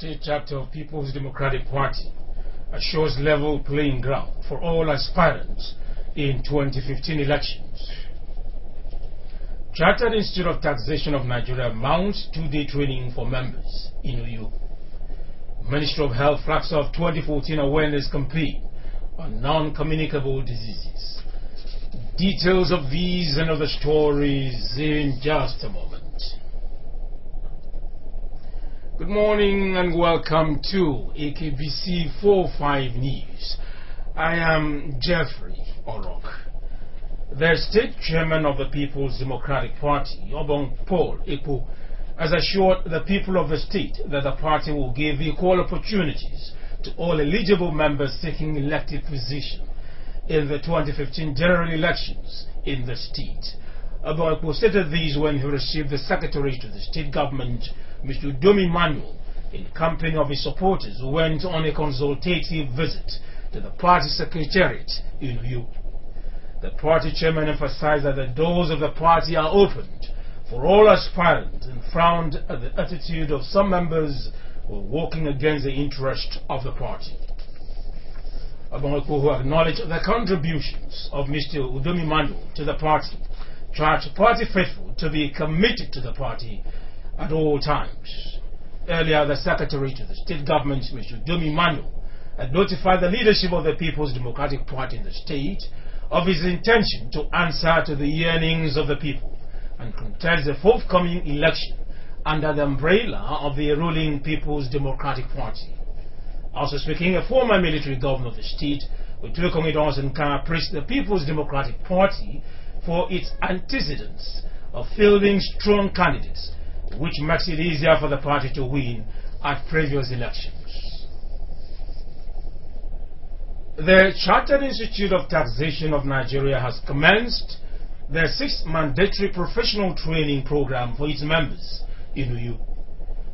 State Chapter of People's Democratic Party assures level playing ground for all aspirants in 2015 elections. Chartered Institute of Taxation of Nigeria mounts two-day training for members in Uyo. Ministry of Health flags off 2014 awareness campaign on non-communicable diseases. Details of these and other stories in just a moment. Good morning and welcome to AKBC 45 News. I am Jeffrey Orok. The state chairman of the People's Democratic Party, Obong Paul Ekpo, has assured the people of the state that the party will give equal opportunities to all eligible members seeking elected position in the 2015 general elections in the state. Obong Ekpo stated these when he received the secretary to the state government, Mr. Domi Manuel, in company of his supporters who went on a consultative visit to the party secretariat in Uyo. The party chairman emphasized that the doors of the party are opened for all aspirants and frowned at the attitude of some members who were working against the interest of the party. Obong Ekpo, who acknowledged the contributions of Mr. Udomi Manuel to the party, charged party faithful to be committed to the party at all times. Earlier, the secretary to the state government, Mr. Domi Manuel, had notified the leadership of the People's Democratic Party in the state of his intention to answer to the yearnings of the people and contest the forthcoming election under the umbrella of the ruling People's Democratic Party. Also speaking, a former military governor of the state, Otuekongi Donson-Kah, praised the People's Democratic Party for its antecedents of fielding strong candidates, which makes it easier for the party to win at previous elections. The Chartered Institute of Taxation of Nigeria has commenced the 6th mandatory professional training program for its members in Uyo.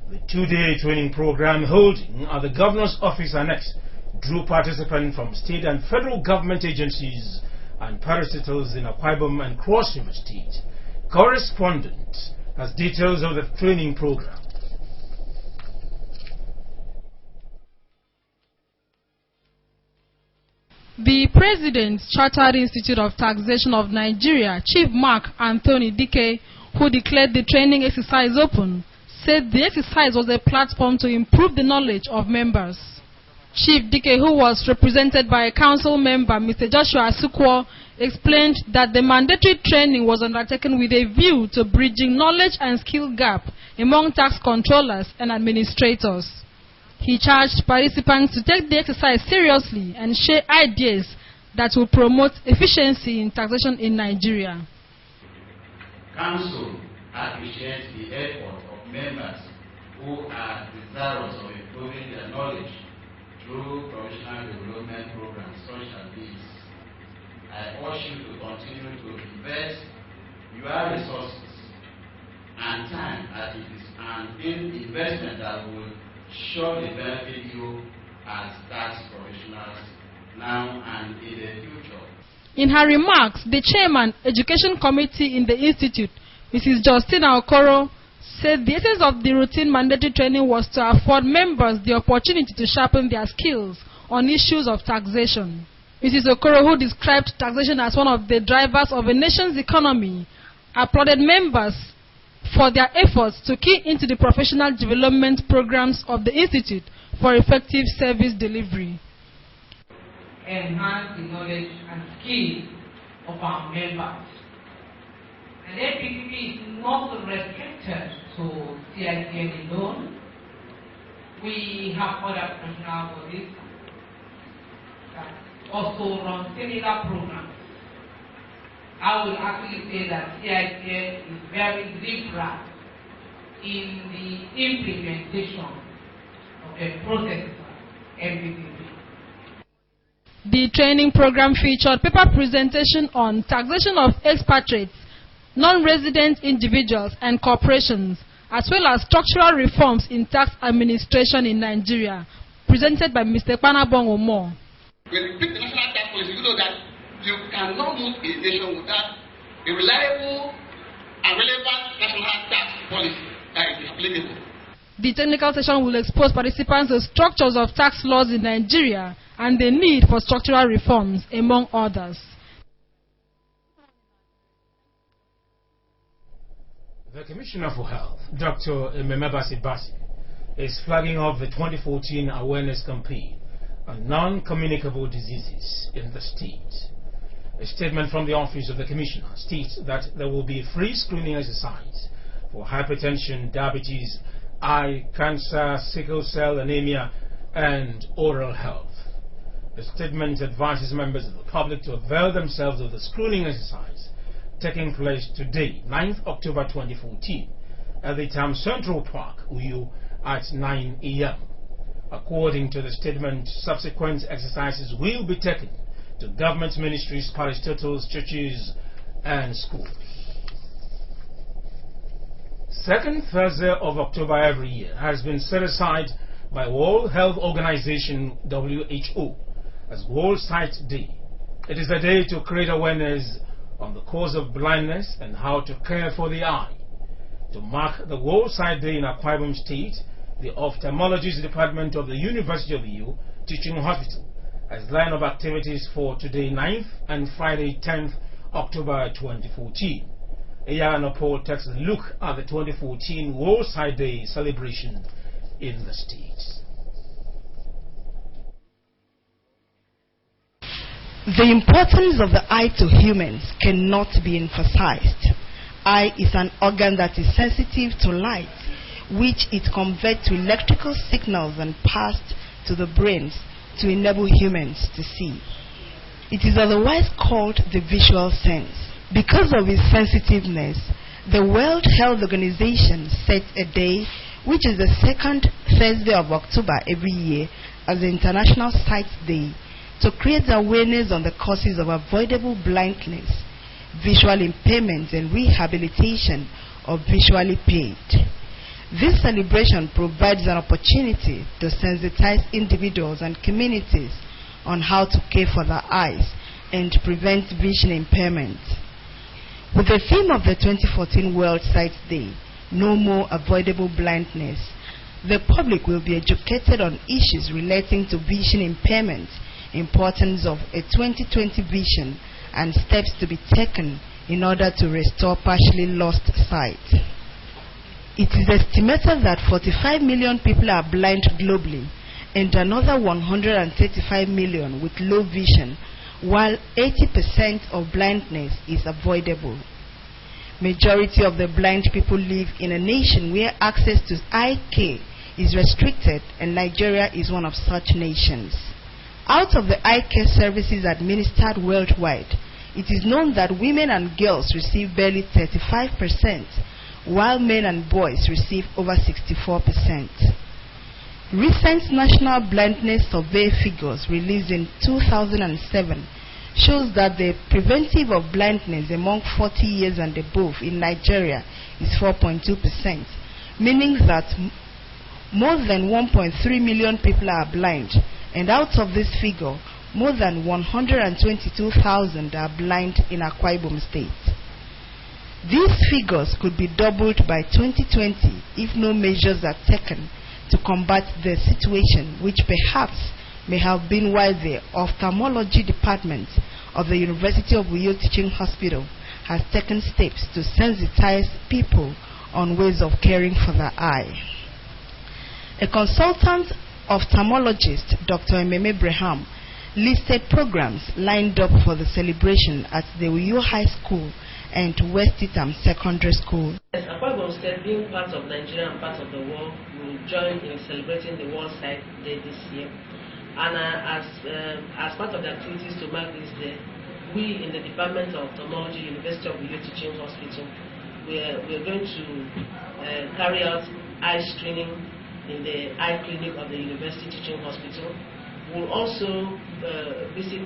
The two-day training program holding at the Governor's Office Annex drew participants from state and federal government agencies and parastatals in Akwa Ibom and Cross River State. Correspondent has details of the training program. The President, Chartered Institute of Taxation of Nigeria, Chief Mark Anthony Dike, who declared the training exercise open, said the exercise was a platform to improve the knowledge of members. Chief Dike, who was represented by a council member, Mr. Joshua Asukwo, explained that the mandatory training was undertaken with a view to bridging knowledge and skill gap among tax controllers and administrators. He charged participants to take the exercise seriously and share ideas that will promote efficiency in taxation in Nigeria. Council appreciates the effort of members who are desirous of improving their knowledge through professional development programs such as these. I urge you to continue to invest your resources and time as it is an investment that will surely benefit you as tax professionals now and in the future. In her remarks, the chairman, Education Committee in the Institute, Mrs. Justina Okoro, said the essence of the routine mandatory training was to afford members the opportunity to sharpen their skills on issues of taxation. Mrs. Okoro, who described taxation as one of the drivers of a nation's economy, applauded members for their efforts to key into the professional development programs of the Institute for effective service delivery. Enhance the knowledge and skill of our members. And APTP is not restricted to CICN alone. We have other professional bodies that also run similar programs. I will actually say that CICN is very liberal in the implementation of the process of MPTP. The training program featured paper presentation on taxation of expatriates, non-resident individuals and corporations, as well as structural reforms in tax administration in Nigeria, presented by Mr. Kpanabong Omo. When you pick the national tax policy, you know that you cannot move a nation without a reliable and relevant national tax policy that is applicable. The technical session will expose participants to structures of tax laws in Nigeria and the need for structural reforms, among others. The Commissioner for Health, Dr. Ememebasi Basi, is flagging off the 2014 awareness campaign on non-communicable diseases in the state. A statement from the Office of the Commissioner states that there will be a free screening exercise for hypertension, diabetes, eye cancer, sickle cell anemia, and oral health. The statement advises members of the public to avail themselves of the screening exercise taking place today, 9th October 2014, at the Tam Central Park, Uyo, at 9 a.m. According to the statement, subsequent exercises will be taken to government ministries, parastatals, churches, and schools. Second Thursday of October every year has been set aside by World Health Organization WHO as World Sight Day. It is a day to create awareness on the cause of blindness and how to care for the eye. To mark the World Sight Day in Akwa Ibom State, the Ophthalmologist Department of the University of Uyo Teaching Hospital has lined up activities for today 9th and Friday 10th October 2014. Ayana Paul takes a look at the 2014 World Sight Day celebration in the state. The importance of the eye to humans cannot be emphasized. Eye is an organ that is sensitive to light, which it converts to electrical signals and passed to the brains to enable humans to see. It is otherwise called the visual sense. Because of its sensitiveness, the World Health Organization sets a day, which is the second Thursday of October every year, as the International Sight Day, to create awareness on the causes of avoidable blindness, visual impairment, and rehabilitation of visually impaired. This celebration provides an opportunity to sensitize individuals and communities on how to care for their eyes and prevent vision impairment. With the theme of the 2014 World Sight Day, No More Avoidable Blindness, the public will be educated on issues relating to vision impairment, importance of a 20/20 vision, and steps to be taken in order to restore partially lost sight. It is estimated that 45 million people are blind globally and another 135 million with low vision, while 80% of blindness is avoidable. Majority of the blind people live in a nation where access to eye care is restricted, and Nigeria is one of such nations. Out of the eye care services administered worldwide, it is known that women and girls receive barely 35%, while men and boys receive over 64%. Recent National Blindness Survey figures released in 2007 shows that the preventive of blindness among 40 years and above in Nigeria is 4.2%, meaning that more than 1.3 million people are blind, and out of this figure, more than 122,000 are blind in Akwa Ibom State. These figures could be doubled by 2020 if no measures are taken to combat the situation, which perhaps may have been why the Ophthalmology Department of the University of Uyo Teaching Hospital has taken steps to sensitize people on ways of caring for their eye. A consultant ophthalmologist, Dr. Ememe Braham, listed programs lined up for the celebration at the Uyo High School and West Itam Secondary School. Yes, Akwa Ibom State, being part of Nigeria and part of the world, will join in celebrating the World Sight Day this year. And as part of the activities to mark this day, we in the Department of Ophthalmology, University of Uyo Teaching Hospital, we are going to carry out eye screening in the eye clinic of the University Teaching Hospital. We'll also visit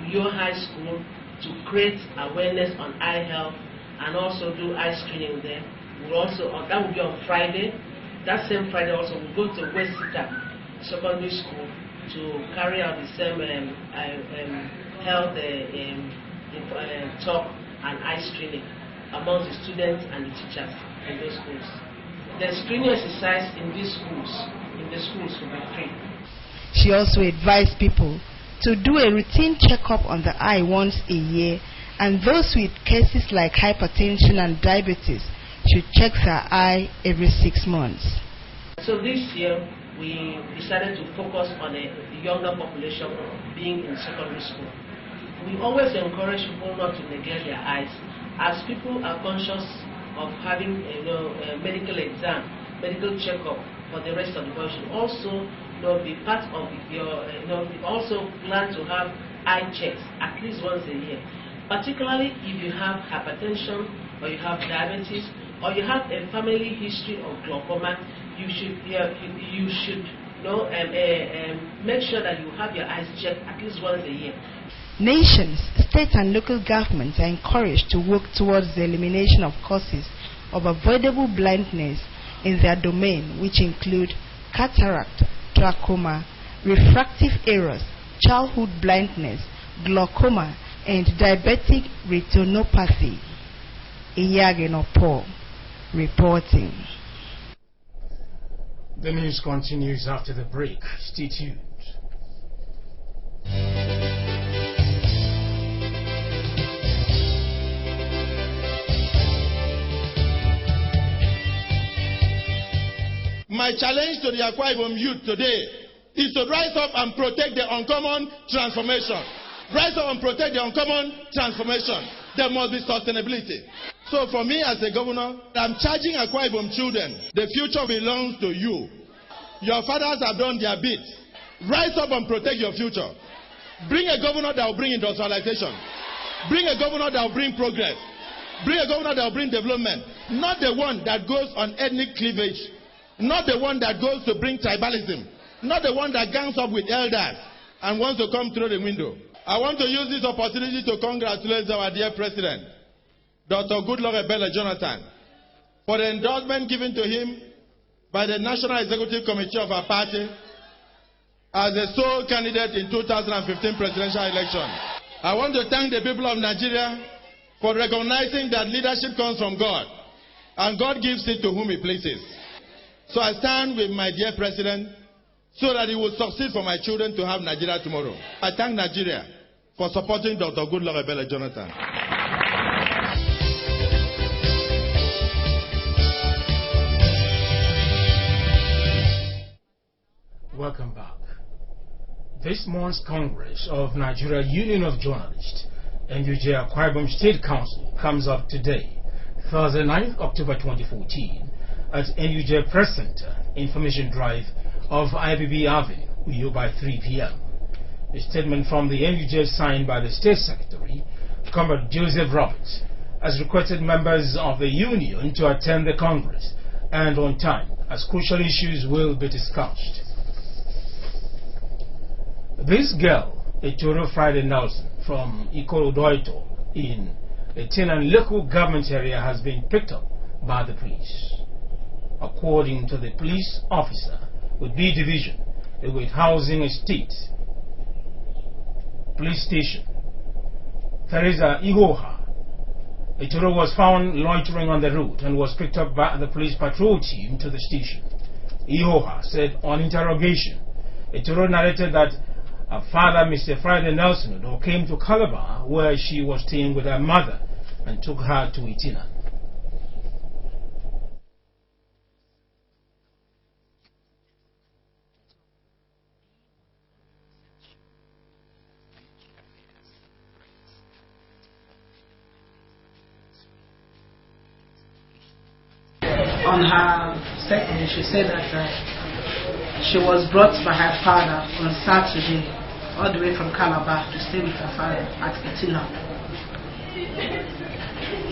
Uyo High School to create awareness on eye health and also do eye screening there. We'll also, that will be on Friday. That same Friday also we'll go to West Itam Secondary School to carry out the same health talk and eye screening among the students and the teachers in those schools. the screening exercise in the schools will be free. She also advised people to do a routine checkup on the eye once a year, and those with cases like hypertension and diabetes should check their eye every 6 months. So this year, we decided to focus on a younger population being in secondary school. We always encourage people not to neglect their eyes, as people are conscious of having a medical exam, medical checkup for the rest of the body. Should also be part of your, also plan to have eye checks at least once a year. Particularly if you have hypertension, or you have diabetes, or you have a family history of glaucoma, you should make sure that you have your eyes checked at least once a year. Nations, state and local governments are encouraged to work towards the elimination of causes of avoidable blindness in their domain, which include cataract, glaucoma, refractive errors, childhood blindness, glaucoma, and diabetic retinopathy. Iyagenopo reporting. The news continues after the break. Stay tuned. My challenge to the Akwa Ibom youth today is to rise up and protect the uncommon transformation. Rise up and protect the uncommon transformation. There must be sustainability. So for me as a governor, I'm charging Akwa Ibom children. The future belongs to you. Your fathers have done their bit. Rise up and protect your future. Bring a governor that will bring industrialization. Bring a governor that will bring progress. Bring a governor that will bring development. Not the one that goes on ethnic cleavage. Not the one that goes to bring tribalism. Not the one that gangs up with elders and wants to come through the window. I want to use this opportunity to congratulate our dear President, Dr. Goodluck Ebele Jonathan, for the endorsement given to him by the National Executive Committee of our party as the sole candidate in 2015 presidential election. I want to thank the people of Nigeria for recognizing that leadership comes from God, and God gives it to whom He pleases. So I stand with my dear President so that he will succeed for my children to have Nigeria tomorrow. I thank Nigeria for supporting Dr. Goodluck Ebele Jonathan. Welcome back. This month's Congress of Nigeria Union of Journalists, NUJ Akwa Ibom State Council, comes up today, Thursday 9th October 2014, at NUJ Press Center, Information Drive of IBB Avenue, Uyo by 3 p.m. A statement from the NUJ signed by the State Secretary, Comrade Joseph Roberts, has requested members of the Union to attend the Congress and on time, as crucial issues will be discussed. This girl, Etoro Friday Nelson, from Ikorodoito in a Tenan local government area, has been picked up by the police. According to the police officer with B Division, the Wait Housing Estate Police Station, Teresa Ihoha, Etoro was found loitering on the road and was picked up by the police patrol team to the station. Ihoha said on interrogation, Etoro narrated that her father, Mr. Friday Nelson, came to Calabar, where she was staying with her mother, and took her to Itina. On her statement, she said that she was brought by her father on Saturday all the way from Calabar to stay with her father at Itina.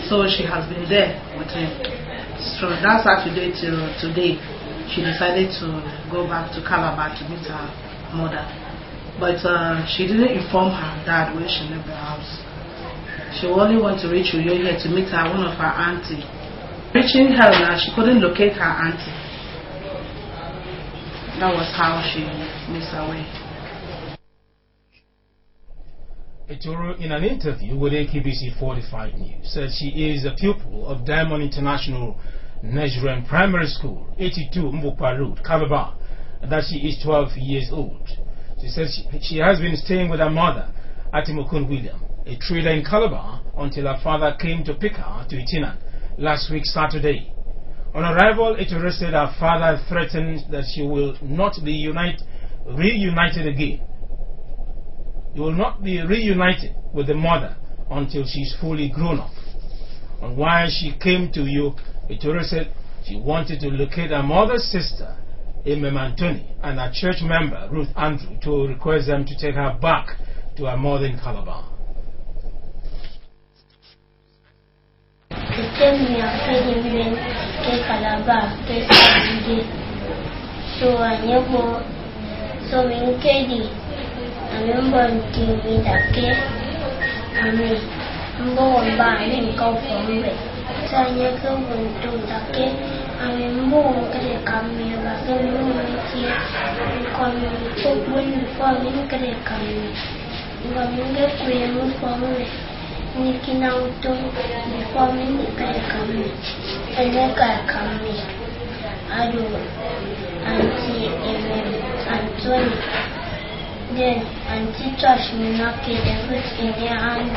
So she has been there with him. So that Saturday till today, she decided to go back to Calabar to meet her mother. But she didn't inform her dad when she left the house. She only wanted to reach Uyo here to meet her, one of her auntie. Reaching her now, she couldn't locate her auntie. That was how she missed her way. Etoro, in an interview with AKBC 45 News, said she is a pupil of Diamond International Nigerian Primary School, 82 Mbukwa Road, Calabar, that she is 12 years old. She says she has been staying with her mother, Atimokun William, a trader in Calabar, until her father came to pick her to Itinan last week Saturday. On arrival, it arrested her father, threatened that she will not be reunited again. You will not be reunited with the mother until she is fully grown up. And while she came to you, it arrested she wanted to locate her mother's sister, Emem Anthony, and her church member, Ruth Andrew, to request them to take her back to her mother in Calabar. Then Auntie Josh me not get the foot in their hand.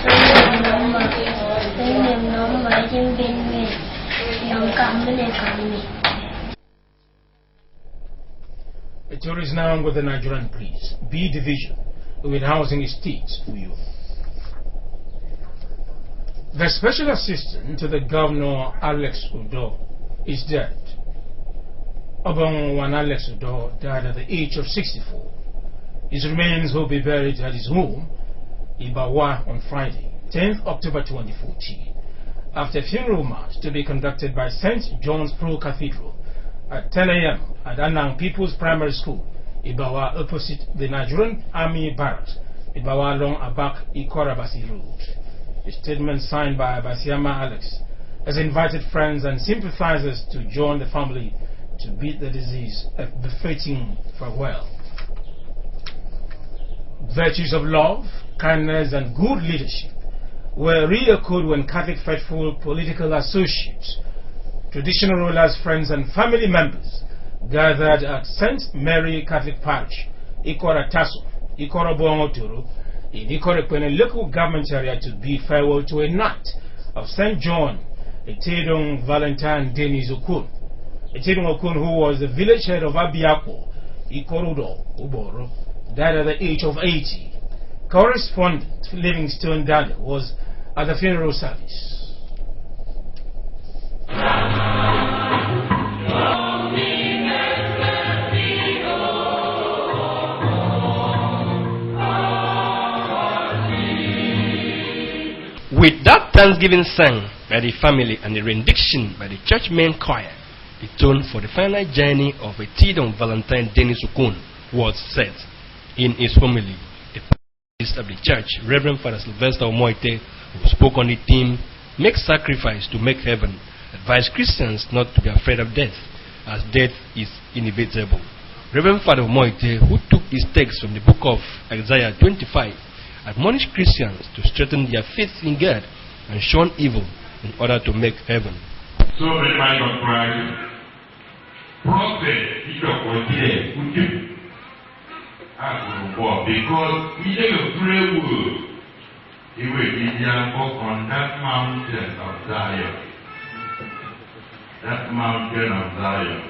So number I didn't be me. Young company. The tour is now with the Nigerian Police, B Division, with Housing Estates, Uyo. The special assistant to the governor, Alex Udo, is dead. Obon Alex Udo died at the age of 64. His remains will be buried at his home, Ibawa, on Friday, 10th October 2014, after a funeral mass to be conducted by St. John's Pro Cathedral at 10 a.m. at Anang People's Primary School, Ibawa, opposite the Nigerian Army Barracks, Ibawa along Abak Ikorabasi Road. A statement signed by Abasiama Alex has invited friends and sympathizers to join the family to beat the disease, a befitting farewell. Virtues of love, kindness, and good leadership were re-echoed when Catholic faithful political associates, traditional rulers, friends, and family members gathered at St. Mary Catholic Parish, Ikora Tasso, Ikora Buangoturu, in Ikora Kwene local government area to bid farewell to a knight of St. John, Etedong Valentine Denis Okun. Etedong Okun, who was the village head of Abiako, Ikorodo, Uboro, died at the age of 80. Correspondent Livingstone Daniel was at the funeral service. With that thanksgiving sung by the family and the rendition by the church main choir, the tone for the final journey of a Tidon Valentine Denis Okun was set. In his homily, the priest of the church, Reverend Father Sylvester Omoite, who spoke on the theme, "Make sacrifice to make heaven," advised Christians not to be afraid of death, as death is inevitable. Reverend Father Omoite, who took his text from the book of Isaiah 25, admonished Christians to strengthen their faith in God and shun evil in order to make heaven. So, the mind of Christ, prophet, because he gave a prayer word, he will be on that mountain of Zion. That mountain of Zion,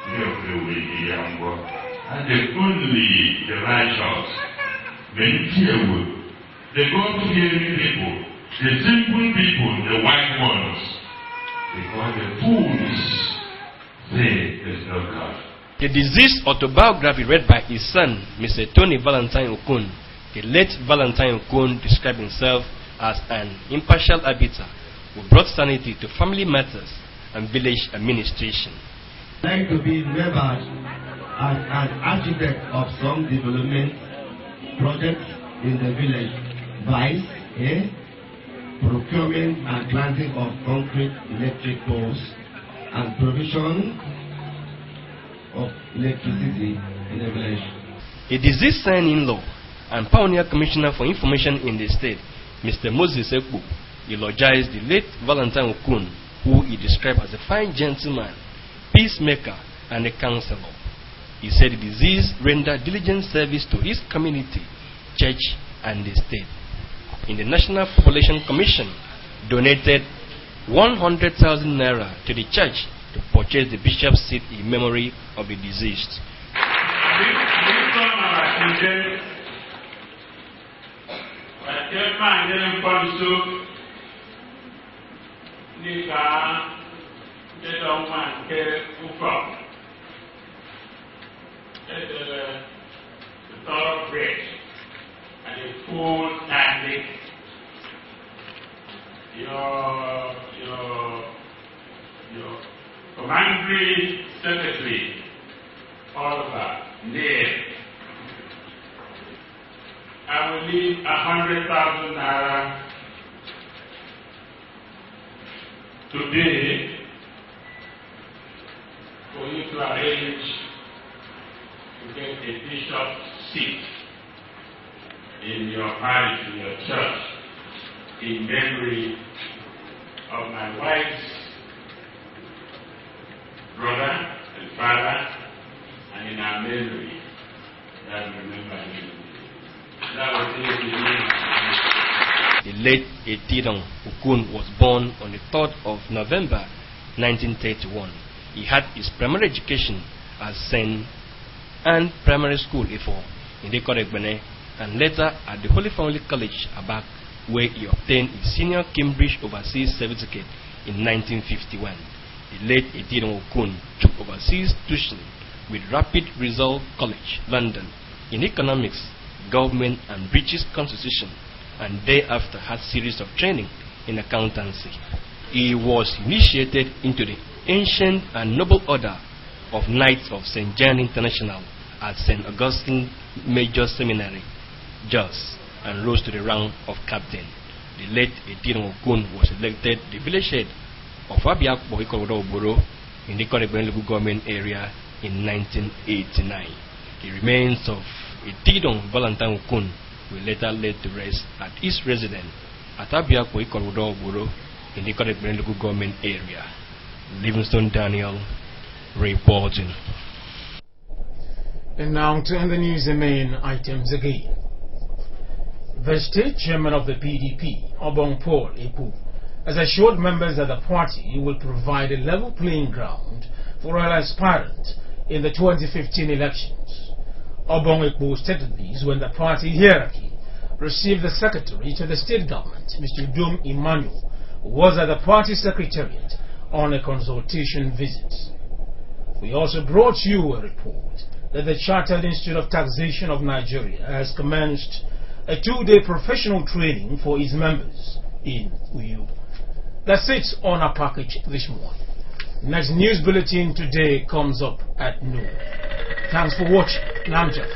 will be and the only the righteous, the God-fearing people, the simple people, the white ones, because the fools say there's no God. The deceased autobiography read by his son, Mr. Tony Valentine Okun, the late Valentine Okun described himself as an impartial arbiter who brought sanity to family matters and village administration. I'd like to be remembered as an architect of some development projects in the village by procurement and planting of concrete electric poles and provision of electricity in the village. A deceased son-in-law and pioneer commissioner for information in the state, Mr. Moses Ekbu, eulogized the late Valentine Okun who he described as a fine gentleman, peacemaker, and a counselor. He said the disease rendered diligent service to his community, church, and the state. In the National Population Commission, donated 100,000 naira to the church to purchase the bishop's seat in memory of the deceased. The thoroughbred and the full standing. Your commandery secretary, Oliver Neil. I will leave 100,000 naira today for you to arrange to get a bishop's seat in your parish, in your church, in memory of my wife's brother and father, and in our memory that we remember him. That was it. The late Etidon Ukun was born on the 3rd of November 1931. He had his primary education at St. Anne Primary School, Ifo, in the Koregbene, and later at the Holy Family College, Abak, where he obtained his senior Cambridge Overseas Certificate in 1951. The late Etidon Ukun took overseas tuition with Rapid Result College, London, in economics, government, and British Constitution, and thereafter had series of training in accountancy. He was initiated into the ancient and noble order of Knights of St. John International at St. Augustine Major Seminary, Jos, and rose to the rank of captain. The late Etidon Ukun was elected the village head of Abiakpo Ikorodo in the Koregbene local government area in 1989. The remains of Etidon Valentine Ukun were later laid to rest at his residence at Abiakpo Ikorodo in the Koregbene local government area. Livingstone Daniel reporting. And now to end the news, the main items again. The state chairman of the PDP, Obong Paul Epu, has assured members that the party will provide a level playing ground for all aspirants in the 2015 elections. Obong Epu stated this when the party hierarchy received the secretary to the state government, Mr. Dum Emmanuel, who was at the party secretariat on a consultation visit. We also brought you a report that the Chartered Institute of Taxation of Nigeria has commenced a 2-day professional training for its members in Uyu. That's it on our package this morning. Next news bulletin today comes up at noon. Thanks for watching. I'm Jeff.